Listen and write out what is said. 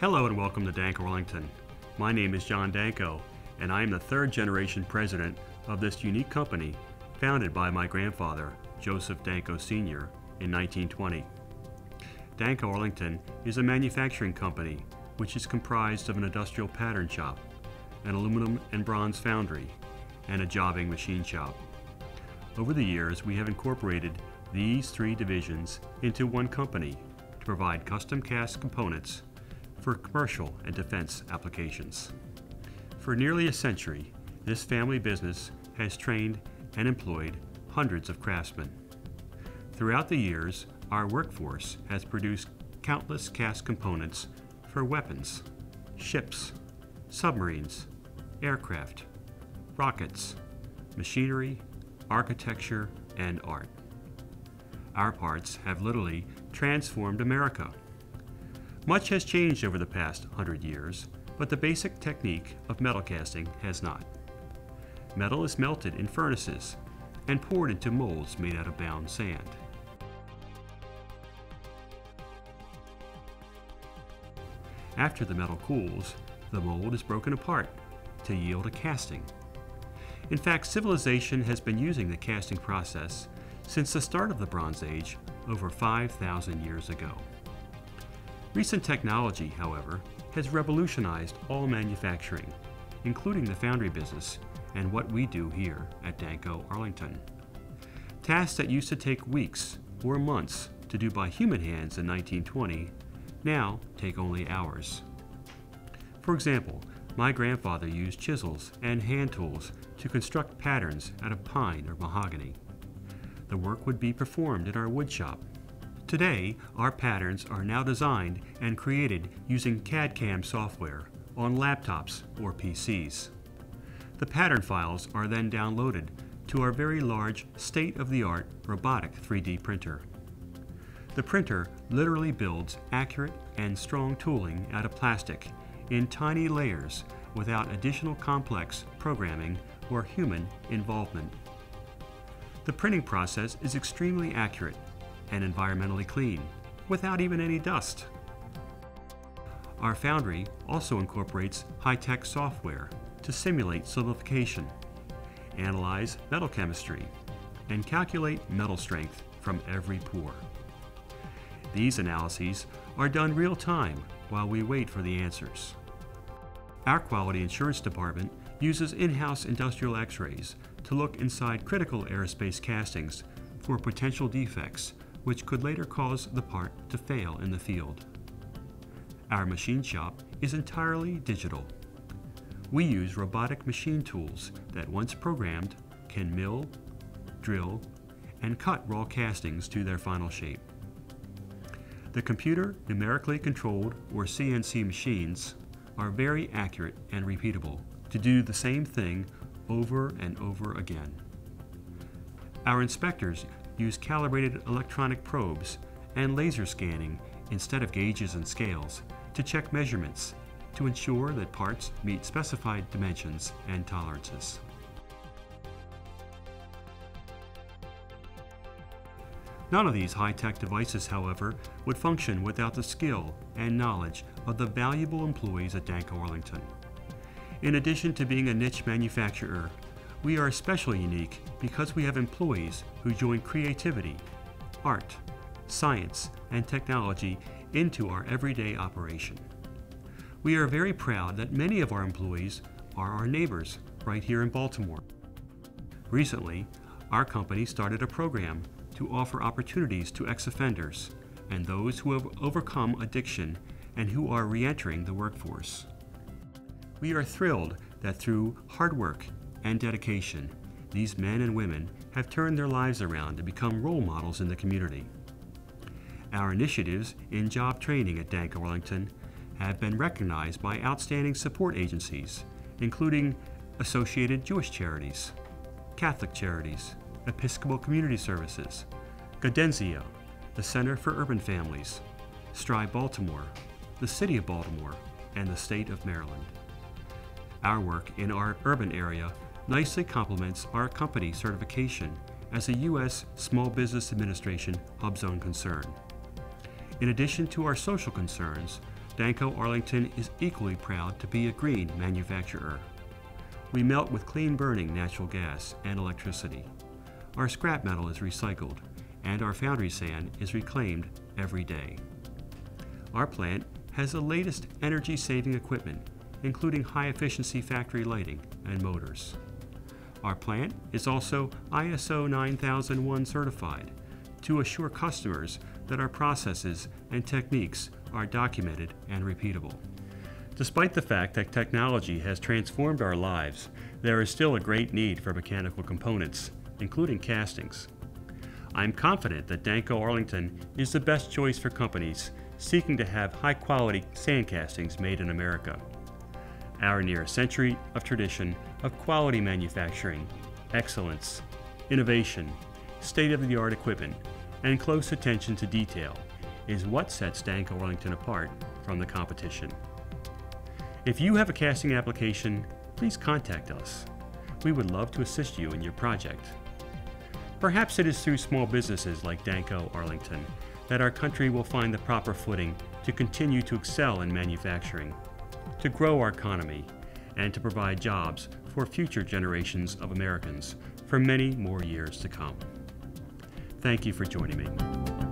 Hello and welcome to Danko Arlington. My name is John Danko, and I am the third generation president of this unique company founded by my grandfather, Joseph Danko Sr., in 1920. Danko Arlington is a manufacturing company which is comprised of an industrial pattern shop, an aluminum and bronze foundry, and a jobbing machine shop. Over the years, we have incorporated these three divisions into one company to provide custom cast components for commercial and defense applications. For nearly a century, this family business has trained and employed hundreds of craftsmen. Throughout the years, our workforce has produced countless cast components for weapons, ships, submarines, aircraft, rockets, machinery, architecture, and art. Our parts have literally transformed America. Much has changed over the past 100 years, but the basic technique of metal casting has not. Metal is melted in furnaces and poured into molds made out of bound sand. After the metal cools, the mold is broken apart to yield a casting. In fact, civilization has been using the casting process since the start of the Bronze Age over 5,000 years ago. Recent technology, however, has revolutionized all manufacturing, including the foundry business and what we do here at Danko Arlington. Tasks that used to take weeks or months to do by human hands in 1920 now take only hours. For example, my grandfather used chisels and hand tools to construct patterns out of pine or mahogany. The work would be performed in our wood shop. Today, our patterns are now designed and created using CAD/CAM software on laptops or PCs. The pattern files are then downloaded to our very large, state-of-the-art robotic 3D printer. The printer literally builds accurate and strong tooling out of plastic in tiny layers without additional complex programming or human involvement. The printing process is extremely accurate and environmentally clean, without even any dust. Our foundry also incorporates high-tech software to simulate solidification, analyze metal chemistry, and calculate metal strength from every pore. These analyses are done real-time while we wait for the answers. Our quality assurance department uses in-house industrial x-rays to look inside critical aerospace castings for potential defects which could later cause the part to fail in the field. Our machine shop is entirely digital. We use robotic machine tools that, once programmed, can mill, drill, and cut raw castings to their final shape. The computer numerically controlled, or CNC machines, are very accurate and repeatable to do the same thing over and over again. Our inspectors use calibrated electronic probes and laser scanning instead of gauges and scales to check measurements to ensure that parts meet specified dimensions and tolerances. None of these high-tech devices, however, would function without the skill and knowledge of the valuable employees at Danko Arlington. In addition to being a niche manufacturer, we are especially unique because we have employees who join creativity, art, science, and technology into our everyday operation. We are very proud that many of our employees are our neighbors right here in Baltimore. Recently, our company started a program to offer opportunities to ex-offenders and those who have overcome addiction and who are re-entering the workforce. We are thrilled that through hard work and dedication, these men and women have turned their lives around to become role models in the community. Our initiatives in job training at Danko Arlington have been recognized by outstanding support agencies, including Associated Jewish Charities, Catholic Charities, Episcopal Community Services, Gaudenzia, the Center for Urban Families, Strive Baltimore, the City of Baltimore, and the State of Maryland. Our work in our urban area nicely complements our company certification as a U.S. Small Business Administration HubZone concern. In addition to our social concerns, Danko Arlington is equally proud to be a green manufacturer. We melt with clean-burning natural gas and electricity. Our scrap metal is recycled, and our foundry sand is reclaimed every day. Our plant has the latest energy-saving equipment, including high-efficiency factory lighting and motors. Our plant is also ISO 9001 certified to assure customers that our processes and techniques are documented and repeatable. Despite the fact that technology has transformed our lives, there is still a great need for mechanical components, including castings. I'm confident that Danko Arlington is the best choice for companies seeking to have high-quality sand castings made in America. Our near century of tradition of quality manufacturing, excellence, innovation, state-of-the-art equipment, and close attention to detail is what sets Danko Arlington apart from the competition. If you have a casting application, please contact us. We would love to assist you in your project. Perhaps it is through small businesses like Danko Arlington that our country will find the proper footing to continue to excel in manufacturing, to grow our economy, and to provide jobs for future generations of Americans for many more years to come. Thank you for joining me.